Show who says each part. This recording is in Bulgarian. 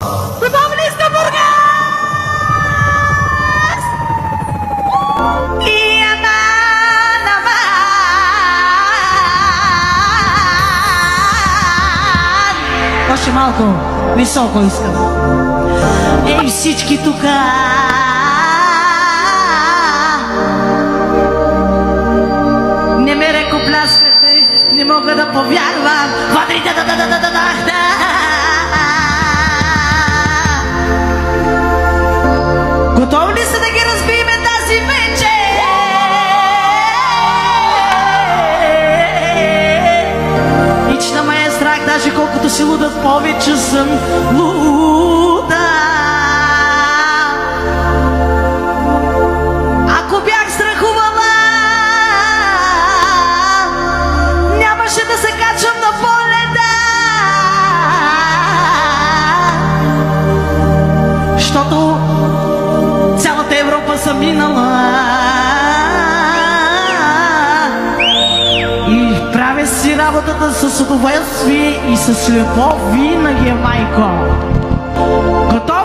Speaker 1: Готови ли сте, Бургас? И още малко високо искам. Ей, всички тука, не ме ръкопляскате, не мога да повярвам. Вадрите да. Готови ли са да ги разбиеме тази вечер? Ична ме е страх, даже колкото си луда, повече съм луда. Ако бях страхувала, нямаше да се качвам на полета, защото цялата Европа съм минала и правя си работата с удоволствие и с любов винаги, майко. Готов